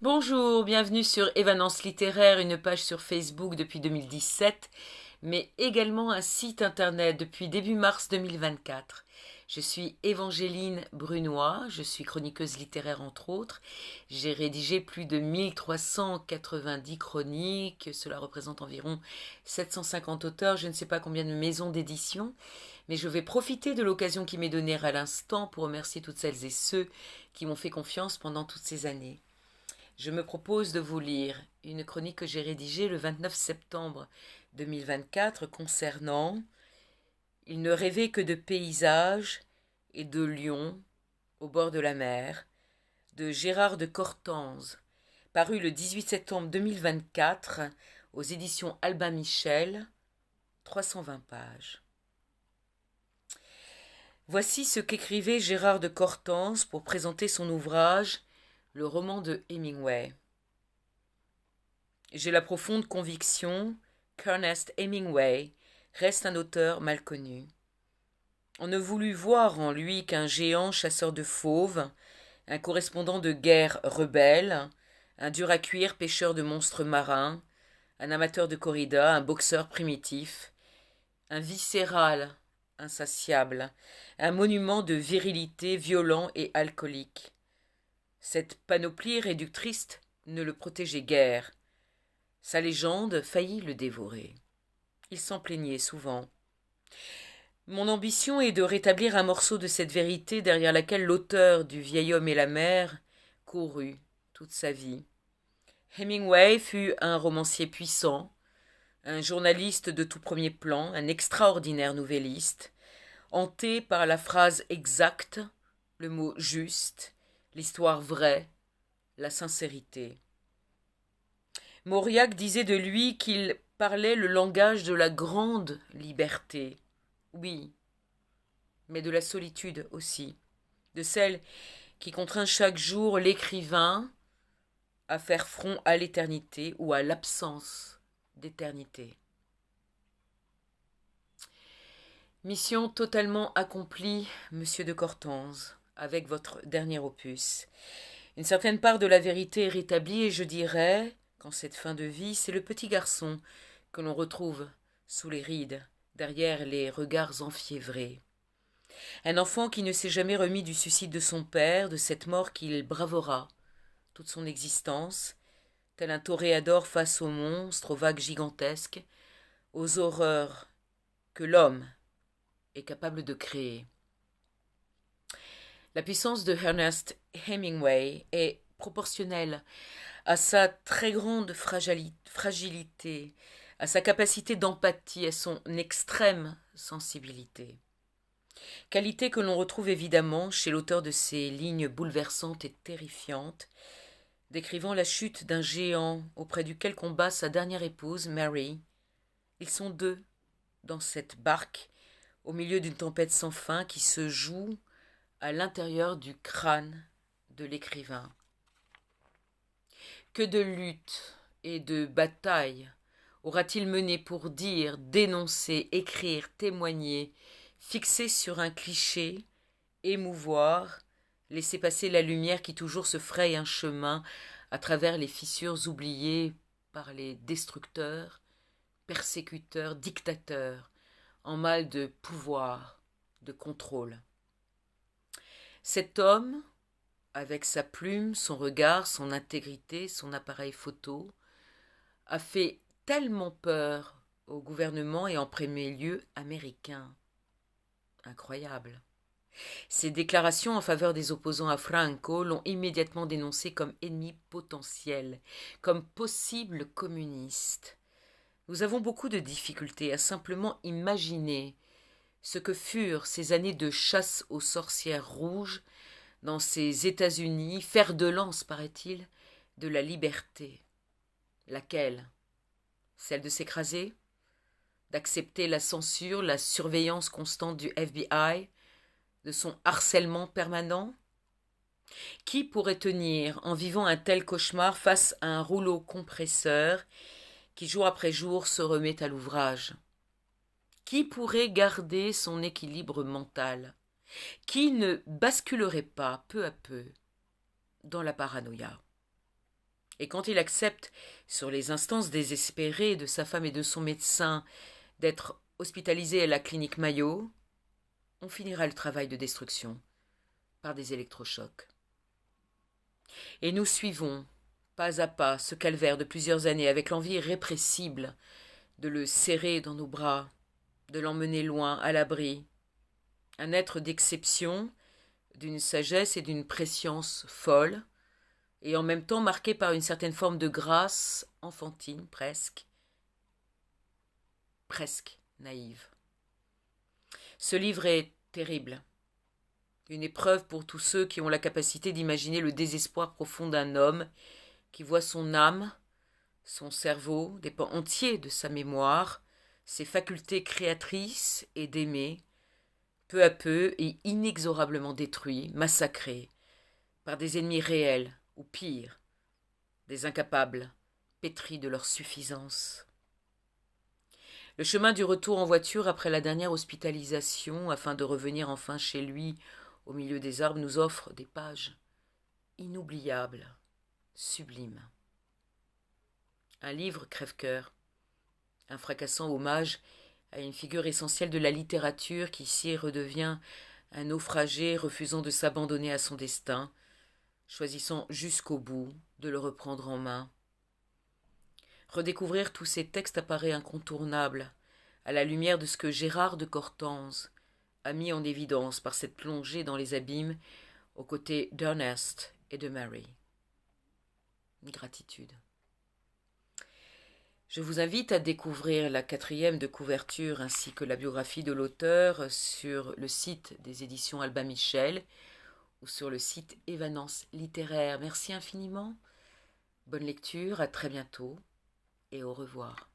Bonjour, bienvenue sur Évanance littéraire, une page sur Facebook depuis 2017, mais également un site internet depuis début mars 2024. Je suis Évangéline Brunois, je suis chroniqueuse littéraire entre autres. J'ai rédigé plus de 1390 chroniques, cela représente environ 750 auteurs, je ne sais pas combien de maisons d'édition, mais je vais profiter de l'occasion qui m'est donnée à l'instant pour remercier toutes celles et ceux qui m'ont fait confiance pendant toutes ces années. Je me propose de vous lire une chronique que j'ai rédigée le 29 septembre 2024 concernant Il ne rêvait que de paysages et de lions au bord de la mer de Gérard de Cortanze, paru le 18 septembre 2024 aux éditions Albin Michel, 320 pages. Voici ce qu'écrivait Gérard de Cortanze pour présenter son ouvrage Le roman de Hemingway. J'ai la profonde conviction qu'Ernest Hemingway reste un auteur mal connu. On ne voulut voir en lui qu'un géant chasseur de fauves, un correspondant de guerre rebelle, un dur à cuire pêcheur de monstres marins, un amateur de corrida, un boxeur primitif, un viscéral insatiable, un monument de virilité violent et alcoolique. Cette panoplie réductrice ne le protégeait guère. Sa légende faillit le dévorer. Il s'en plaignait souvent. Mon ambition est de rétablir un morceau de cette vérité derrière laquelle l'auteur du Vieil homme et la mer courut toute sa vie. Hemingway fut un romancier puissant, un journaliste de tout premier plan, un extraordinaire nouvelliste, hanté par la phrase exacte, le mot juste, l'histoire vraie, la sincérité. Mauriac disait de lui qu'il parlait le langage de la grande liberté. Oui, mais de la solitude aussi, de celle qui contraint chaque jour l'écrivain à faire front à l'éternité ou à l'absence d'éternité. Mission totalement accomplie, monsieur de Cortanze, avec votre dernier opus. Une certaine part de la vérité est rétablie et je dirais qu'en cette fin de vie, c'est le petit garçon que l'on retrouve sous les rides, derrière les regards enfiévrés. Un enfant qui ne s'est jamais remis du suicide de son père, de cette mort qu'il bravera toute son existence, tel un toréador face aux monstres, aux vagues gigantesques, aux horreurs que l'homme est capable de créer. La puissance de Ernest Hemingway est proportionnelle à sa très grande fragilité, à sa capacité d'empathie, à son extrême sensibilité. Qualité que l'on retrouve évidemment chez l'auteur de ces lignes bouleversantes et terrifiantes, décrivant la chute d'un géant auprès duquel combat sa dernière épouse, Mary. Ils sont deux dans cette barque, au milieu d'une tempête sans fin qui se joue à l'intérieur du crâne de l'écrivain. Que de luttes et de batailles aura-t-il mené pour dire, dénoncer, écrire, témoigner, fixer sur un cliché, émouvoir, laisser passer la lumière qui toujours se fraye un chemin à travers les fissures oubliées par les destructeurs, persécuteurs, dictateurs, en mal de pouvoir, de contrôle. Cet homme, avec sa plume, son regard, son intégrité, son appareil photo, a fait tellement peur au gouvernement et en premier lieu américain. Incroyable. Ses déclarations en faveur des opposants à Franco l'ont immédiatement dénoncé comme ennemi potentiel, comme possible communiste. Nous avons beaucoup de difficultés à simplement imaginer ce que furent ces années de chasse aux sorcières rouges dans ces États-Unis, fer de lance, paraît-il, de la liberté. Laquelle? Celle de s'écraser? D'accepter la censure, la surveillance constante du FBI, de son harcèlement permanent? Qui pourrait tenir en vivant un tel cauchemar face à un rouleau compresseur qui jour après jour se remet à l'ouvrage? Qui pourrait garder son équilibre mental? Qui ne basculerait pas peu à peu dans la paranoïa? Et quand il accepte, sur les instances désespérées de sa femme et de son médecin, d'être hospitalisé à la clinique Mayo, on finira le travail de destruction par des électrochocs. Et nous suivons, pas à pas, ce calvaire de plusieurs années avec l'envie irrépressible de le serrer dans nos bras, de l'emmener loin, à l'abri. Un être d'exception, d'une sagesse et d'une prescience folle, et en même temps marqué par une certaine forme de grâce enfantine, presque naïve. Ce livre est terrible, une épreuve pour tous ceux qui ont la capacité d'imaginer le désespoir profond d'un homme qui voit son âme, son cerveau, des pans entiers de sa mémoire, ses facultés créatrices et d'aimer, peu à peu et inexorablement détruits, massacrés, par des ennemis réels, ou pire, des incapables, pétris de leur suffisance. Le chemin du retour en voiture après la dernière hospitalisation, afin de revenir enfin chez lui au milieu des arbres, nous offre des pages inoubliables, sublimes. Un livre crève-cœur, un fracassant hommage à une figure essentielle de la littérature qui ici redevient un naufragé refusant de s'abandonner à son destin, choisissant jusqu'au bout de le reprendre en main. Redécouvrir tous ces textes apparaît incontournable, à la lumière de ce que Gérard de Cortanze a mis en évidence par cette plongée dans les abîmes aux côtés d'Ernest et de Mary. Gratitude. Je vous invite à découvrir la 4e de couverture ainsi que la biographie de l'auteur sur le site des éditions Albin Michel ou sur le site Évanance littéraire. Merci infiniment, bonne lecture, à très bientôt et au revoir.